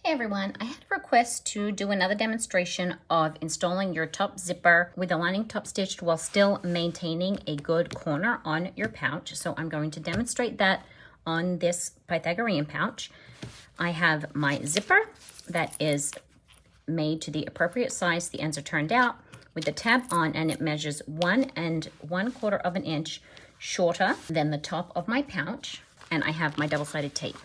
Hey everyone, I had a request to do another demonstration of installing your top zipper with the lining top stitched while still maintaining a good corner on your pouch. So I'm going to demonstrate that on this Pythagorean pouch. I have my zipper that is made to the appropriate size. The ends are turned out with the tab on, and it measures 1 1/4 of an inch shorter than the top of my pouch. And I have my double-sided tape.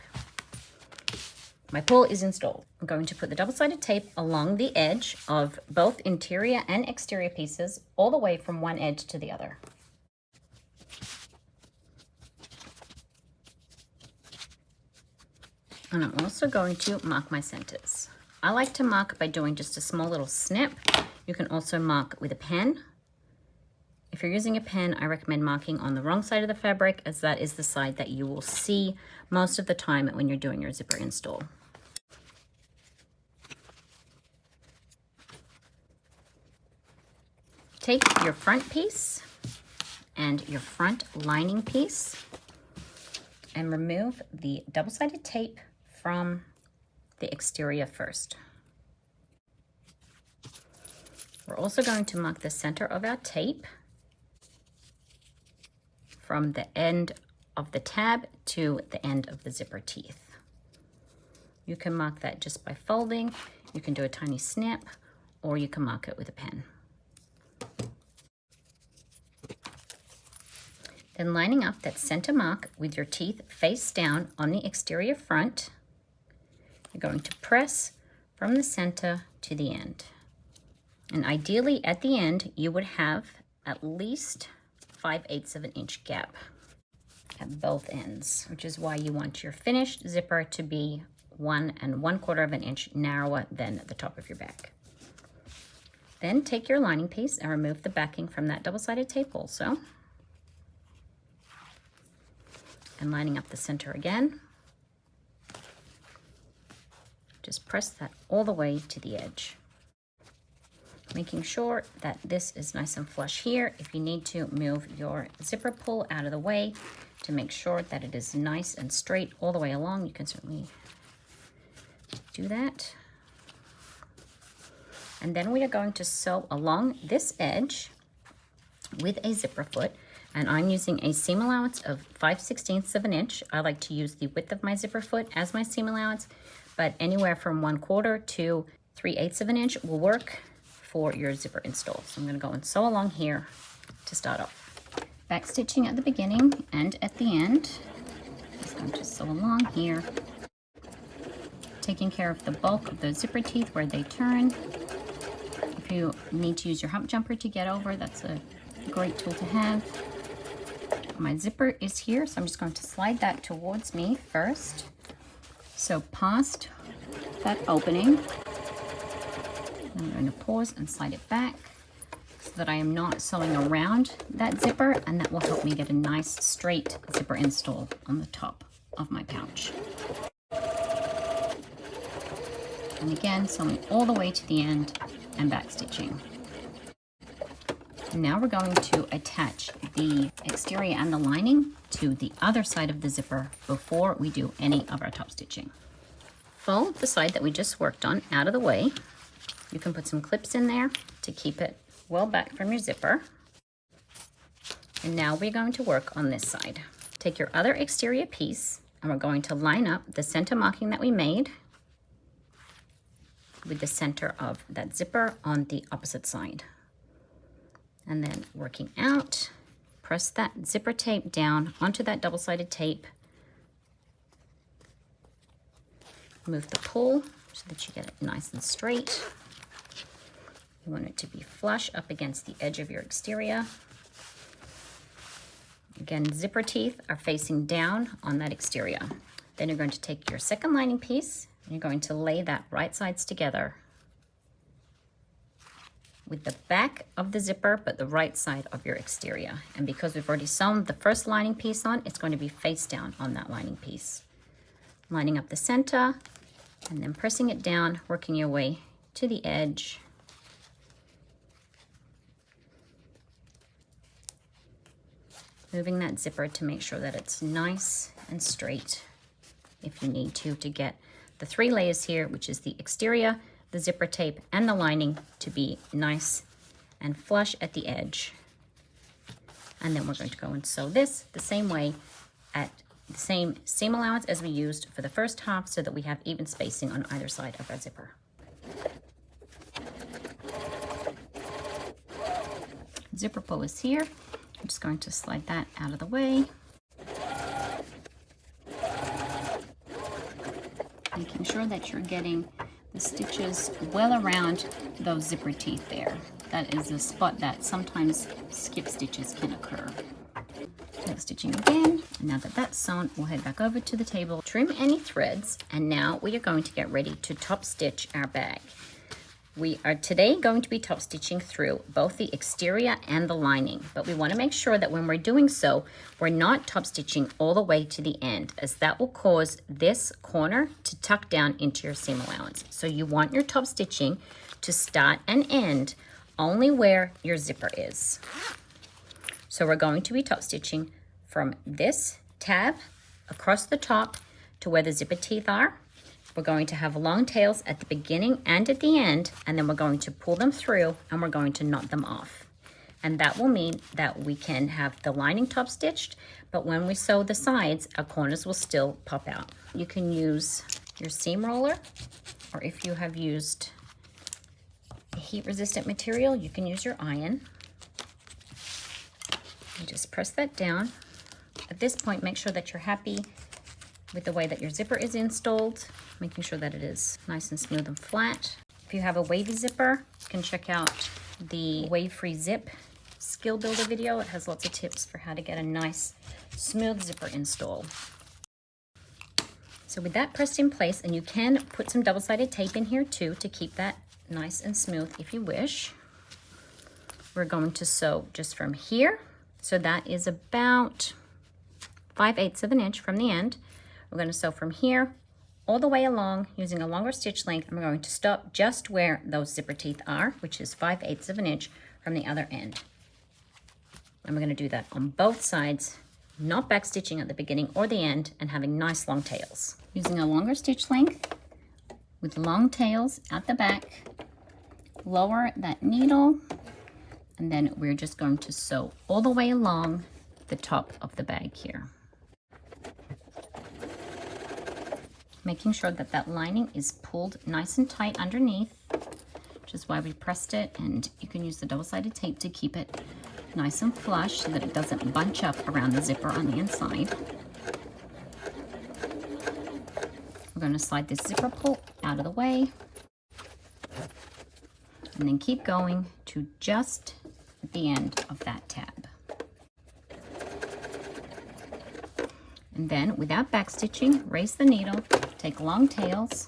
My pull is installed. I'm going to put the double-sided tape along the edge of both interior and exterior pieces, all the way from one edge to the other. And I'm also going to mark my centers. I like to mark by doing just a small little snip. You can also mark with a pen. If you're using a pen, I recommend marking on the wrong side of the fabric, as that is the side that you will see most of the time when you're doing your zipper install. Take your front piece and your front lining piece and remove the double-sided tape from the exterior first. We're also going to mark the center of our tape from the end of the tab to the end of the zipper teeth. You can mark that just by folding, you can do a tiny snip, or you can mark it with a pen. Then lining up that center mark with your teeth face down on the exterior front, you're going to press from the center to the end. And ideally at the end, you would have at least 5/8 of an inch gap at both ends, which is why you want your finished zipper to be 1 1/4 of an inch narrower than the top of your bag. Then take your lining piece and remove the backing from that double-sided tape also. And lining up the center again, just press that all the way to the edge, making sure that this is nice and flush here. If you need to move your zipper pull out of the way to make sure that it is nice and straight all the way along, you can certainly do that. And then we are going to sew along this edge with a zipper foot. And I'm using a seam allowance of 5/16 of an inch. I like to use the width of my zipper foot as my seam allowance, but anywhere from 1/4 to 3/8 of an inch will work for your zipper install. So I'm going to go and sew along here to start off. Back stitching at the beginning and at the end. Just going to sew along here, taking care of the bulk of those zipper teeth where they turn. If you need to use your hump jumper to get over, that's a great tool to have. My zipper is here, so I'm just going to slide that towards me first. So past that opening, I'm going to pause and slide it back so that I am not sewing around that zipper, and that will help me get a nice straight zipper install on the top of my pouch. And again, sewing all the way to the end and back stitching. Now we're going to attach the exterior and the lining to the other side of the zipper before we do any of our top stitching. Fold the side that we just worked on out of the way. You can put some clips in there to keep it well back from your zipper. And now we're going to work on this side. Take your other exterior piece and we're going to line up the center marking that we made with the center of that zipper on the opposite side. And then working out, press that zipper tape down onto that double-sided tape. Move the pull so that you get it nice and straight. You want it to be flush up against the edge of your exterior. Again, zipper teeth are facing down on that exterior. Then you're going to take your second lining piece and you're going to lay that right sides together with the back of the zipper, but the right side of your exterior. And because we've already sewn the first lining piece on, it's going to be face down on that lining piece. Lining up the center and then pressing it down, working your way to the edge. Moving that zipper to make sure that it's nice and straight if you need to get the 3 layers here, which is the exterior, the zipper tape, and the lining, to be nice and flush at the edge. And then we're going to go and sew this the same way at the same seam allowance as we used for the first half, so that we have even spacing on either side of our zipper. Zipper pull is here. I'm just going to slide that out of the way. Making sure that you're getting the stitches well around those zipper teeth there. That is a spot that sometimes skip stitches can occur. Tail stitching again. And now that that's sewn, we'll head back over to the table, trim any threads, and now we are going to get ready to top stitch our bag. We are today going to be top stitching through both the exterior and the lining, but we want to make sure that when we're doing so, we're not top stitching all the way to the end, as that will cause this corner to tuck down into your seam allowance. So you want your top stitching to start and end only where your zipper is. So we're going to be top stitching from this tab across the top to where the zipper teeth are. We're going to have long tails at the beginning and at the end, and then we're going to pull them through and we're going to knot them off. And that will mean that we can have the lining top stitched, but when we sew the sides, our corners will still pop out. You can use your seam roller, or if you have used a heat-resistant material, you can use your iron. And just press that down. At this point, make sure that you're happy with the way that your zipper is installed, making sure that it is nice and smooth and flat. If you have a wavy zipper, you can check out the wave-free zip skill builder video. It has lots of tips for how to get a nice smooth zipper install. So with that pressed in place, and you can put some double-sided tape in here too to keep that nice and smooth if you wish. We're going to sew just from here. So that is about 5/8 of an inch from the end. We're going to sew from here all the way along using a longer stitch length, and we're going to stop just where those zipper teeth are, which is 5/8 of an inch from the other end. And we're going to do that on both sides, not back stitching at the beginning or the end, and having nice long tails. Using a longer stitch length with long tails at the back, lower that needle, and then we're just going to sew all the way along the top of the bag here. Making sure that that lining is pulled nice and tight underneath, which is why we pressed it, and you can use the double-sided tape to keep it nice and flush so that it doesn't bunch up around the zipper on the inside. We're going to slide this zipper pull out of the way, and then keep going to just at the end of that tab. And then, without back stitching, raise the needle, take long tails,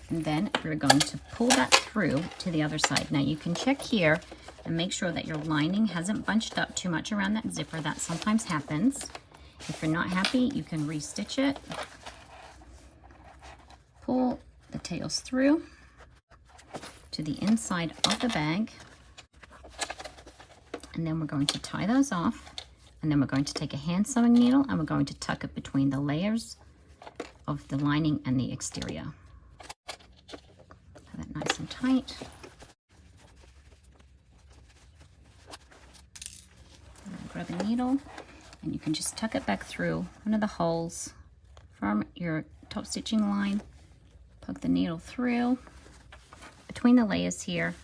and then we're going to pull that through to the other side. Now you can check here and make sure that your lining hasn't bunched up too much around that zipper. That sometimes happens. If you're not happy, you can re-stitch it. Pull the tails through to the inside of the bag, and then we're going to tie those off. And then we're going to take a hand sewing needle and we're going to tuck it between the layers of the lining and the exterior. Have that nice and tight. And grab a needle, and you can just tuck it back through one of the holes from your top stitching line. Poke the needle through between the layers here.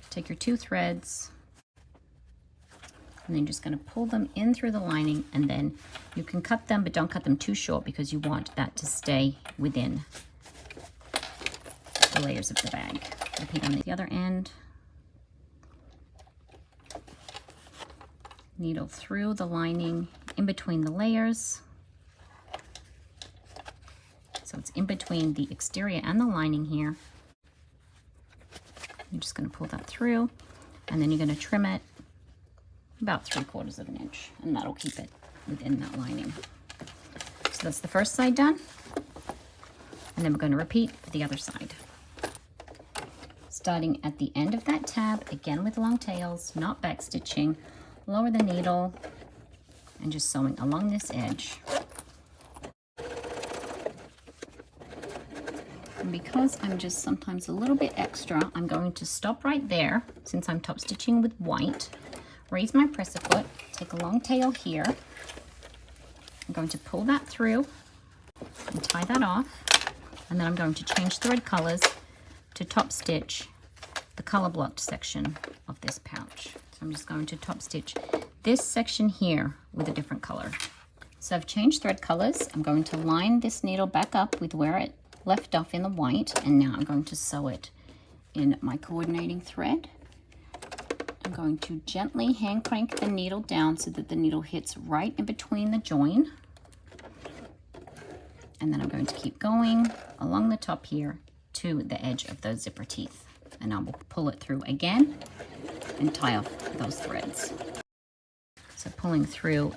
Take your 2 threads, and then you're just going to pull them in through the lining, and then you can cut them, but don't cut them too short because you want that to stay within the layers of the bag. Repeat on the other end. Needle through the lining in between the layers. So it's in between the exterior and the lining here. You're just going to pull that through, and then you're going to trim it about 3/4 of an inch, and that'll keep it within that lining. So that's the first side done, and then we're going to repeat for the other side. Starting at the end of that tab, again with long tails, not back stitching, lower the needle, and just sewing along this edge. And because I'm just sometimes a little bit extra, I'm going to stop right there since I'm top stitching with white. Raise my presser foot, take a long tail here. I'm going to pull that through and tie that off. And then I'm going to change thread colors to top stitch the color blocked section of this pouch. So I'm just going to top stitch this section here with a different color. So I've changed thread colors. I'm going to line this needle back up with where it left off in the white, and now I'm going to sew it in my coordinating thread. I'm going to gently hand crank the needle down so that the needle hits right in between the join. And then I'm going to keep going along the top here to the edge of those zipper teeth. And I will pull it through again and tie off those threads. So pulling through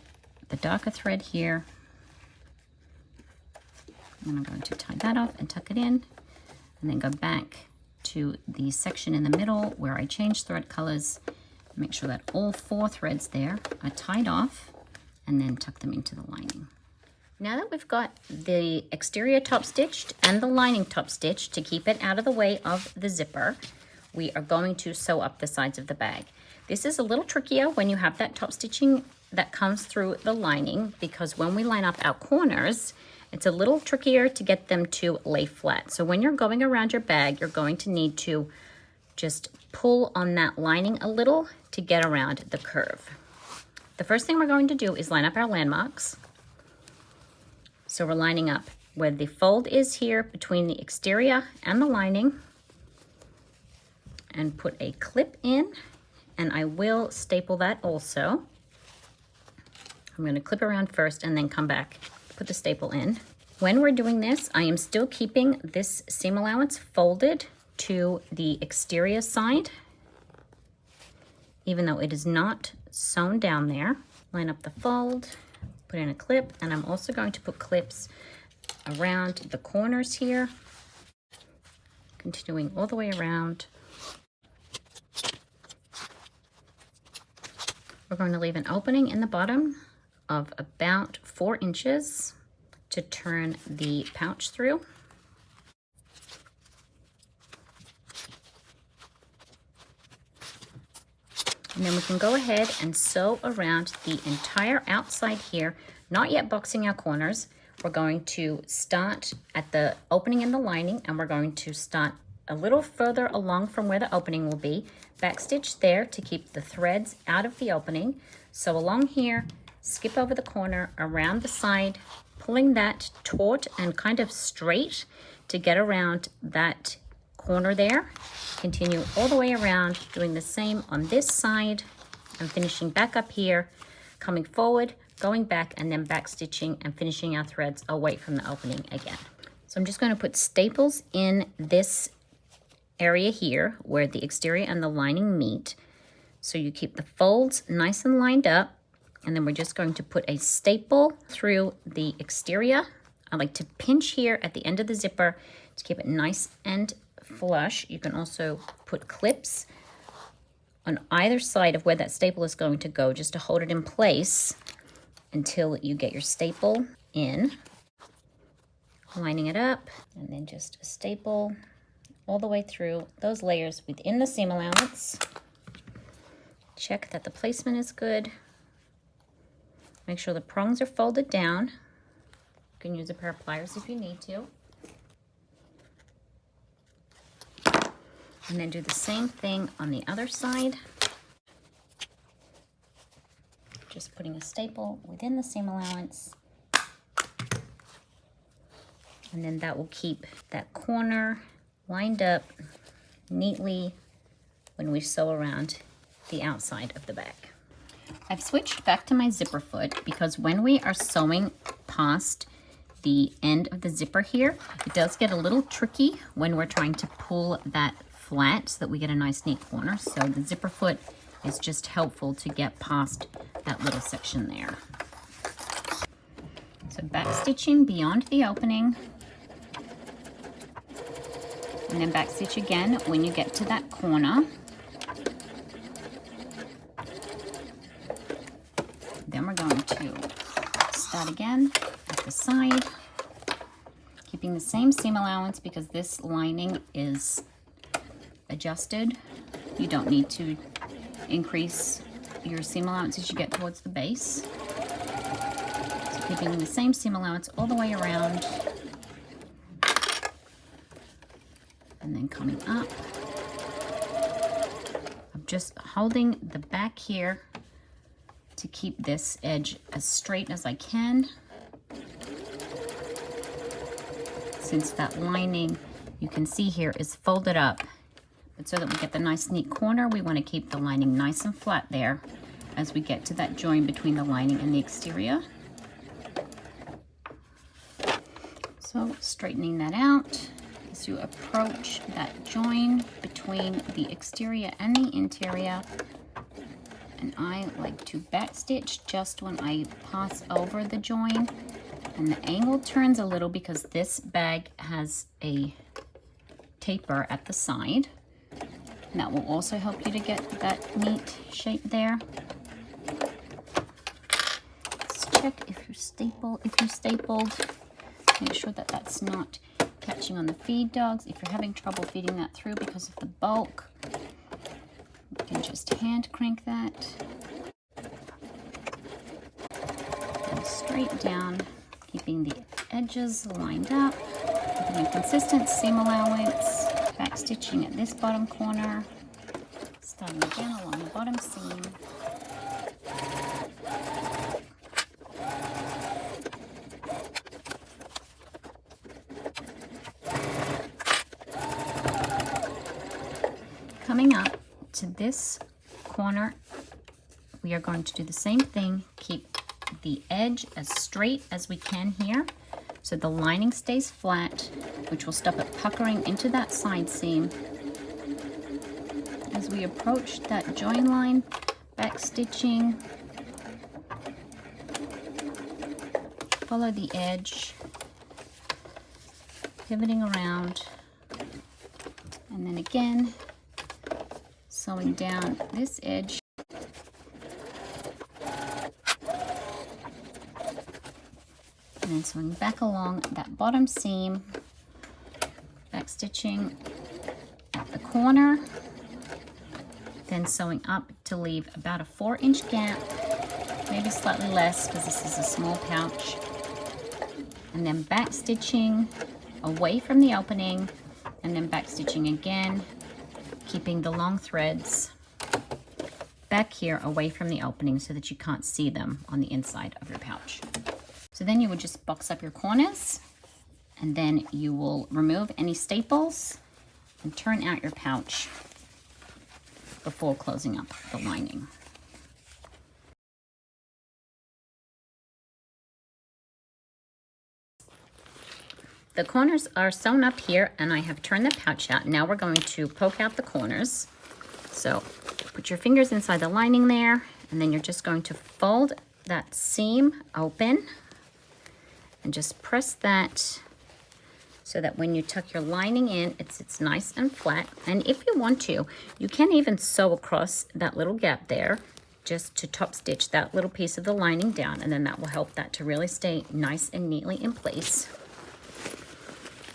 the darker thread here. And I'm going to tie that off and tuck it in. And then go back to the section in the middle where I changed thread colors. Make sure that all 4 threads there are tied off and then tuck them into the lining. Now that we've got the exterior top stitched and the lining top stitched to keep it out of the way of the zipper, we are going to sew up the sides of the bag. This is a little trickier when you have that top stitching that comes through the lining, because when we line up our corners, it's a little trickier to get them to lay flat. So when you're going around your bag, you're going to need to just pull on that lining a little to get around the curve. The first thing we're going to do is line up our landmarks. So we're lining up where the fold is here between the exterior and the lining, and put a clip in, and I will staple that also. I'm going to clip around first and then come back, put the staple in. When we're doing this, I am still keeping this seam allowance folded to the exterior side, even though it is not sewn down there. Line up the fold, put in a clip, and I'm also going to put clips around the corners here, continuing all the way around. We're going to leave an opening in the bottom of about 4 inches to turn the pouch through. And then we can go ahead and sew around the entire outside here, not yet boxing our corners. We're going to start at the opening in the lining, and we're going to start a little further along from where the opening will be. Backstitch there to keep the threads out of the opening. So along here, skip over the corner, around the side, pulling that taut and kind of straight to get around that corner there. Continue all the way around, doing the same on this side, and finishing back up here, coming forward, going back, and then back stitching and finishing our threads away from the opening again. So I'm just going to put staples in this area here where the exterior and the lining meet. So you keep the folds nice and lined up, and then we're just going to put a staple through the exterior. I like to pinch here at the end of the zipper to keep it nice and flush. You can also put clips on either side of where that staple is going to go, just to hold it in place until you get your staple in. Lining it up, and then just a staple all the way through those layers within the seam allowance. Check that the placement is good. Make sure the prongs are folded down. You can use a pair of pliers if you need to. And then do the same thing on the other side. Just putting a staple within the seam allowance. And then that will keep that corner lined up neatly when we sew around the outside of the bag. I've switched back to my zipper foot because when we are sewing past the end of the zipper here, it does get a little tricky when we're trying to pull that flat so that we get a nice neat corner. So the zipper foot is just helpful to get past that little section there. So back stitching beyond the opening, and then back stitch again when you get to that corner. Then we're going to start again at the side, keeping Keeping the same seam allowance because this lining is adjusted. You don't need to increase your seam allowance as you get towards the base. So keeping the same seam allowance all the way around. And then coming up. I'm just holding the back here to keep this edge as straight as I can. Since that lining, you can see here, is folded up. But so that we get the nice neat corner, we want to keep the lining nice and flat there as we get to that join between the lining and the exterior. So straightening that out as you approach that join between the exterior and the interior. And I like to back stitch just when I pass over the join. And the angle turns a little because this bag has a taper at the side. And that will also help you to get that neat shape there. Let's check if you're stapled. Make sure that that's not catching on the feed dogs. If you're having trouble feeding that through because of the bulk, you can just hand crank that. And straight down, keeping the edges lined up, keeping a consistent seam allowance, back stitching at this bottom corner, starting again along the bottom seam. Coming up to this corner, we are going to do the same thing, keep the edge as straight as we can here so the lining stays flat, which will stop it puckering into that side seam. As we approach that join line, back stitching, follow the edge, pivoting around, and then again sewing down this edge. And then sewing back along that bottom seam, back stitching at the corner, then sewing up to leave about a 4-inch gap, maybe slightly less because this is a small pouch, and then back stitching away from the opening, and then back stitching again, keeping the long threads back here away from the opening so that you can't see them on the inside of your pouch. So then you would just box up your corners, and then you will remove any staples and turn out your pouch before closing up the lining. The corners are sewn up here, and I have turned the pouch out. Now we're going to poke out the corners. So put your fingers inside the lining there, and then you're just going to fold that seam open and just press that so that when you tuck your lining in, it's nice and flat. And if you want to, you can even sew across that little gap there just to top stitch that little piece of the lining down, and then that will help that to really stay nice and neatly in place.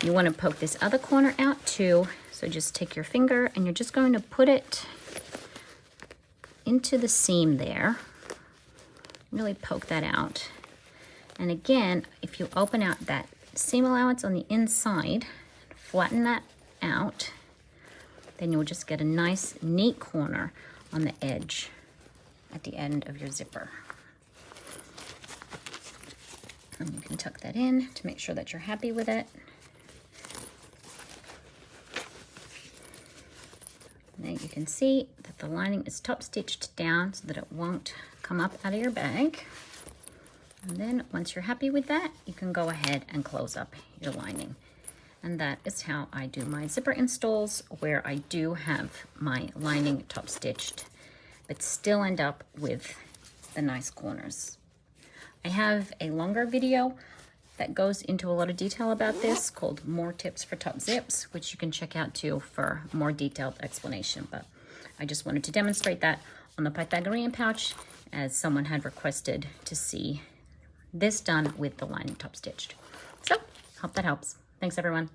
You want to poke this other corner out too, so just take your finger and you're just going to put it into the seam there. Really poke that out. And again, if you open out that seam allowance on the inside, flatten that out, then you'll just get a nice neat corner on the edge at the end of your zipper. And you can tuck that in to make sure that you're happy with it. Now you can see that the lining is top stitched down so that it won't come up out of your bag. And then once you're happy with that, you can go ahead and close up your lining. And that is how I do my zipper installs, where I do have my lining top stitched, but still end up with the nice corners. I have a longer video that goes into a lot of detail about this called More Tips for Top Zips, which you can check out too for more detailed explanation. But I just wanted to demonstrate that on the Pythagorean pouch, as someone had requested to see this done with the lining top stitched. So, hope that helps. Thanks, everyone.